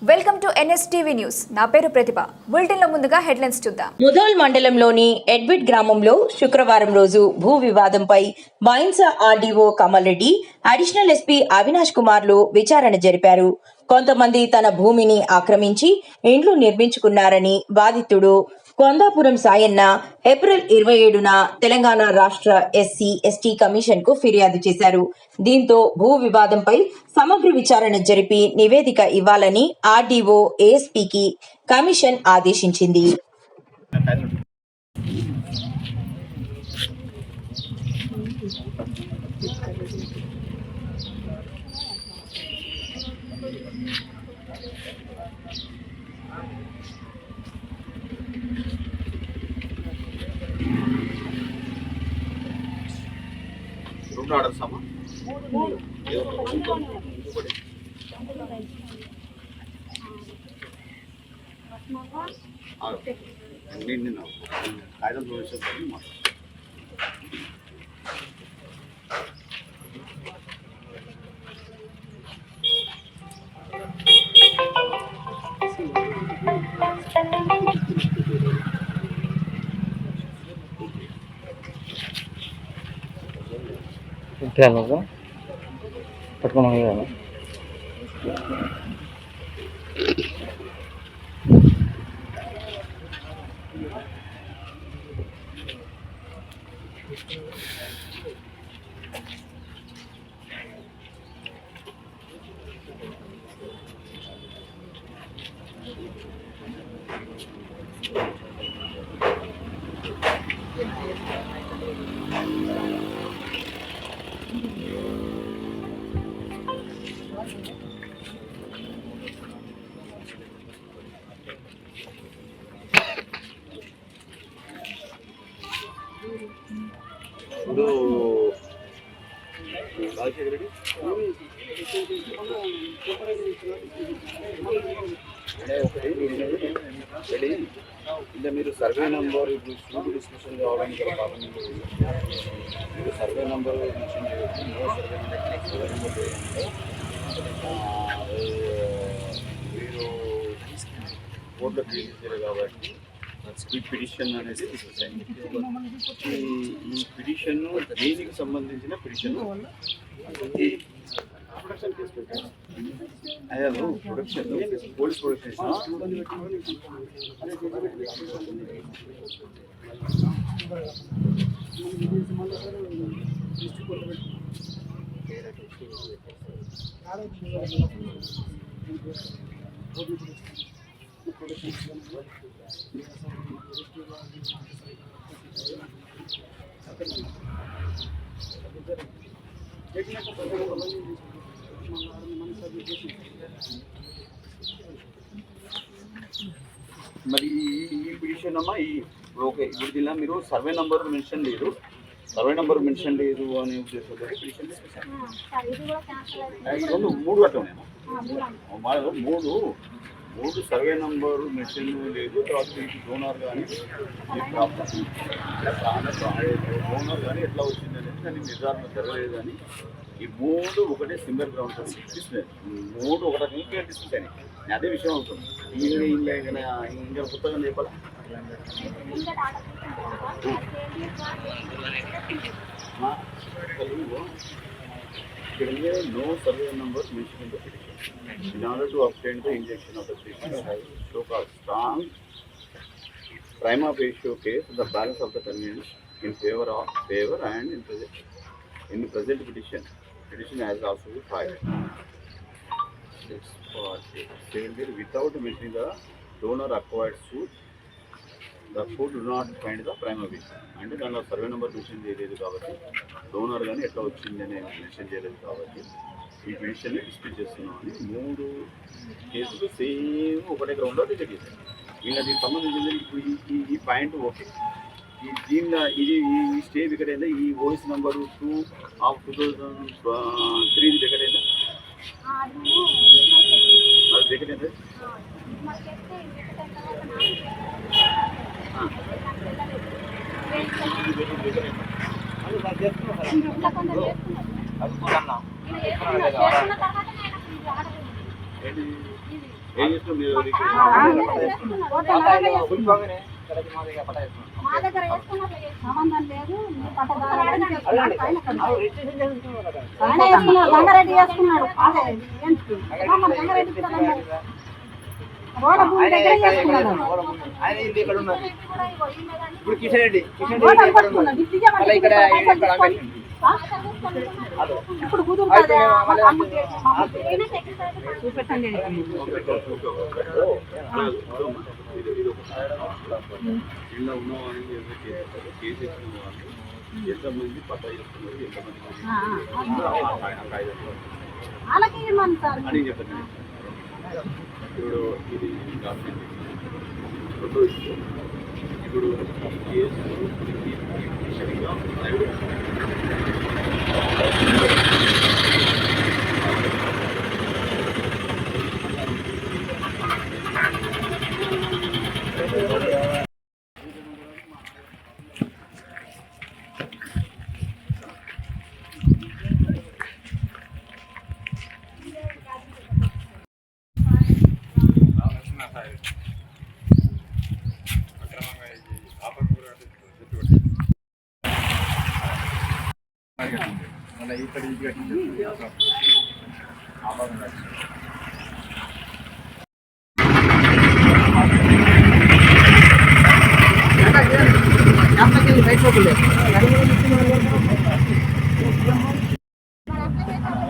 Welcome to NSTV news. నా పేరు ప్రతిభ. బులెటిన్లో ముందుగా హెడ్లైన్స్ చూద్దాం. ముధోల్ మండలంలోని ఎడ్విడ్ గ్రామంలో శుక్రవారం రోజు భూ వివాదంపై Bhainsa RDO Kamal Reddy, additional SP Avinash కుమార్లు విచారణ జరిపారు. కొంతమంది తన భూమిని ఆక్రమించి ఇండ్లు నిర్మించుకున్నారని బాధితుడు కొందాపురం సాయన్న ఏప్రిల్ 27న తెలంగాణ రాష్ట్ర ఎస్సీ ఎస్టీ కమిషన్ కు ఫిర్యాదు చేశారు. దీంతో భూ వివాదంపై సమగ్ర విచారణ జరిపి నివేదిక ఇవ్వాలని ఆర్డీఓ ఏఎస్పీకి కమిషన్ ఆదేశించింది. ఆర్డర్ సమా నిన్న కాగితం చూపించాను మాట పట్టుకున్నాం. ఇప్పుడు రాజశేఖర రెడ్డి ఇలా మీరు సర్వే నెంబర్ ఇప్పుడు స్కూల్ డిస్కషన్ కావడానికి గల కారణం మీరు సర్వే నెంబర్ మెన్షన్ చేయవచ్చు. సర్వే నెంబర్ మీరు కోర్టులో క్రియేట్ చేశారు కాబట్టి ఈ పిటిషన్ అనేది ఈ పిటిషన్ దేనికి సంబంధించిన పిటిషన్ అదే ప్రొడక్షన్ పోలీస్ ప్రొడక్షన్ మరి ఈ పిటిషన్ అమ్మా ఓకే. ఇప్పుడు దీనిలో మీరు సర్వే నెంబర్ మెన్షన్ లేదు అనే ఉద్దేశంతో పిటిషన్ మూడు అట్లా మూడు సర్వే నెంబర్ మెన్షన్ లేదు. తర్వాత మీకు డోనర్ కానీ డోనర్ కానీ ఎట్లా వచ్చింది అనేది దానికి నిర్ధారణ జరగలేదు. కానీ ఈ మూడు ఒకటే సింగల్ గ్రౌండ్ మూడు ఒకటే డిస్కస్ అని అదే విషయం అవుతుంది. ఇంకా కొత్తగా చెప్పాలా no survey number mentioned in the petition. In order to obtain the injection of the petition, so called strong prima facie case, the balance of the convenience in favor and in the present petition has also been filed. Without mentioning the donor acquired suit, the court do not find the prima facie. అంటే దానిలో survey number mention చేయలేదు కాబట్టి donor కానీ ఎట్లా వచ్చింది అని mention చేయలేదు కాబట్టి ఈ పిటిషన్ని డిస్ప్యూట్ చేస్తున్నామని మూడు కేసులు సేమ్ ఒకటే గ్రౌండ్లో రిజెక్ట్ చేశారు. ఇంకా దీనికి సంబంధించింది ఇప్పుడు ఈ పాయింట్ ఓకే. దీనిలో ఇది ఈ స్టే వికెట్ అయిందా? ఈ ఓఎస్ నెంబరు 2/2003 వికెట్ అయిందా? అది వికెట్ అయిందా? ఏం చేస్తాం మీరు మా దగ్గర వేసుకున్నట్లు సంబంధం లేదు. గంగారెడ్డి వేసుకున్నాడు. గంగారెడ్డి రోడ్ల భూమి దగ్గర వేసుకున్నాడు. ఇప్పుడు కిషన్ రెడ్డి ఇప్పుడు కుదురుతుంది చూపెట్టండి. ఇలా ఉన్నవాళ్ళు కేసు ఇచ్చిన వాళ్ళు ఎంతమంది పట్టా చేస్తున్నారు, వాళ్ళకి ఇవ్వమని సార్ అని చెప్పండి. ఇప్పుడు ఇది గవర్నమెంట్ ఇప్పుడు కేసు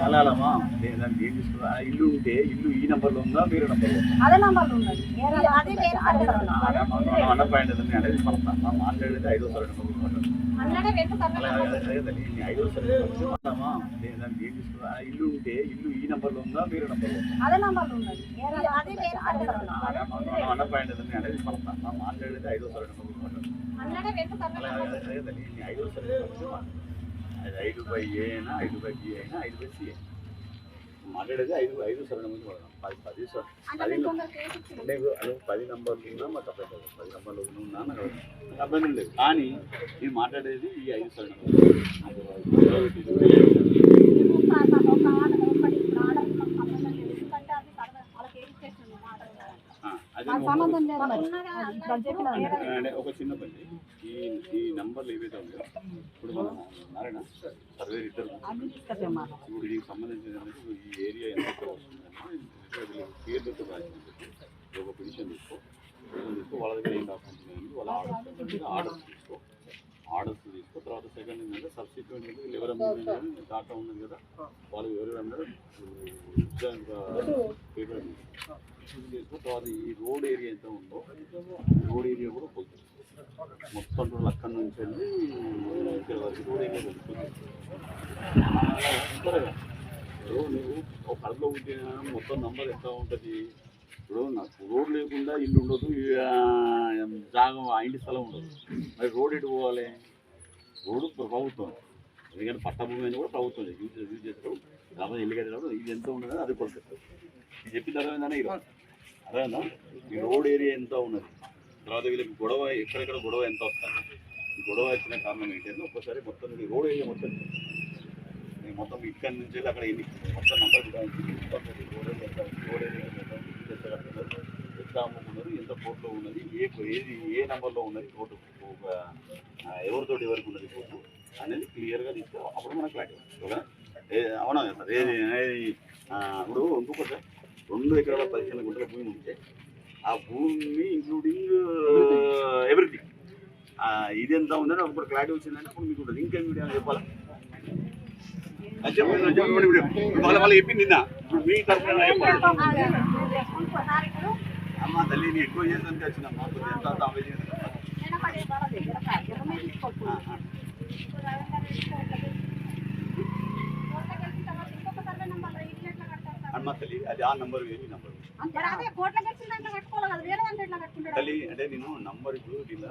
అలాలమ్మా దాన్ని ఏం తీసుకున్నా ఇల్లు ఉంటే ఇల్లు ఈ నెంబర్లో ఉందా వేరే నెంబర్లో ఉందా అదే నంబర్లు ఉన్నది. అన్నపాయింట్ అనేది మనం మాట్లాడేది 5వ సరైన ఐదో సరైనమ్మా దాన్ని ఏం తీసుకున్నా ఇల్లు ఉంటే ఇల్లు ఈ నెంబర్లో ఉందా వేరే నెంబర్లో ఉందా అదే నంబర్లు ఉన్నది. అన్నపాయింట్ అనేది మనం మాట్లాడేది 5వ సరైన 5వ సరైన 5/A అయినా 5/B అయినా 5/C అయినా మాట్లాడేది 5 సరైన ముందు 10 నంబర్లు ఉన్నా మాకు అబ్బాయి 10 నంబర్లు ఉన్నా నాకు అబ్బాయి లేదు. కానీ నేను మాట్లాడేది ఈ 5 సరైన ఒక చిన్న పని ఈ నంబర్లు ఏవైతే ఉన్నాయో ఇప్పుడు మనం నారాయణ సర్వే ఇద్దరు ఇప్పుడు దీనికి సంబంధించిన ఈ ఏరియా ఎంత పేర్లతో ఒక పిటిషన్ తీసుకో వాళ్ళ దగ్గర ఏం డాక్యుమెంట్స్ ఉన్నాయండి వాళ్ళ ఆర్డర్స్ తీసుకో తర్వాత సెకండ్ ఏంటంటే సబ్సిక్వెంట్ ఎవరైనా డాటా ఉన్నది కదా వాళ్ళు ఎవరైనా పేపర్ చేసుకో. తర్వాత ఈ రోడ్ ఏరియా ఎంత ఉందో రోడ్ ఏరియా కూడా పోతుంది మొత్తం రోడ్లు అక్కడి నుంచి వెళ్ళి ఇక్కడ వరకు రోడ్ ఏరియా వెళ్తుంది. ఇప్పుడు నువ్వు ఒక కడలో ఉంటే మొత్తం నంబర్ ఎంత ఉంటుంది. ఇప్పుడు నాకు రోడ్ లేకుండా ఇల్లు ఉండదు, జాగం ఆ ఇంటి స్థలం ఉండదు. మరి రోడ్ ఎటు పోవాలి? రోడ్డు ప్రభుత్వం, ఎందుకంటే పట్టభూమి అని కూడా ప్రభుత్వం యూజ్ చేస్తారు. కాబట్టి ఇల్లు కట్టేటప్పుడు ఇది ఎంత ఉండదు అది కొలుస్తుంది. ఇది చెప్పిన అర్థమైందనే ఈరోజు అర్థమైందా? ఈ రోడ్ ఏరియా ఎంత ఉన్నది, తర్వాత వీళ్ళకి గొడవ ఎక్కడెక్కడ గొడవ ఎంత వస్తుంది, ఈ గొడవ వచ్చిన కారణం ఏంటంటే ఒక్కసారి మొత్తం రోడ్ ఏరియా మొత్తం మొత్తం ఇక్కడి నుంచి అక్కడ ఎన్ని మొత్తం నంబర్ రోడ్ ఏరియా ఎంత అమ్ముకున్నారు, ఎంత కోర్టులో ఉన్నది, ఏ నెంబర్లో ఉన్నది కోర్టు, ఎవరితో ఎవరికి ఉన్నది కోర్టు అనేది క్లియర్గా తీసుకో. అప్పుడు మనకు క్లారిటీ ఓకే. అవునా సార్? ఇప్పుడు ఇంకొకటి సార్ 2 ఎకరాల 15 గుంటల భూమి ఉంటే ఆ భూమి ఇంక్లూడింగ్ ఎవ్రీథింగ్ ఇది ఎంత ఉందని అప్పుడు క్లారిటీ వచ్చిందంటే అప్పుడు మీకు ఉంటుంది. ఇంకేం వీడియో చెప్పాలా వాళ్ళు చెప్పింది నిన్న ఇప్పుడు మీ తరఫున చెప్పాలి. అమ్మ తల్లి నేను ఎక్కువ చేసానికి వచ్చినమ్మా ఎంత అవి అమ్మ తల్లి అది ఆ నంబర్ వేరే నంబర్ తల్లి అంటే నేను నంబర్ ఇప్పుడు దీనిలో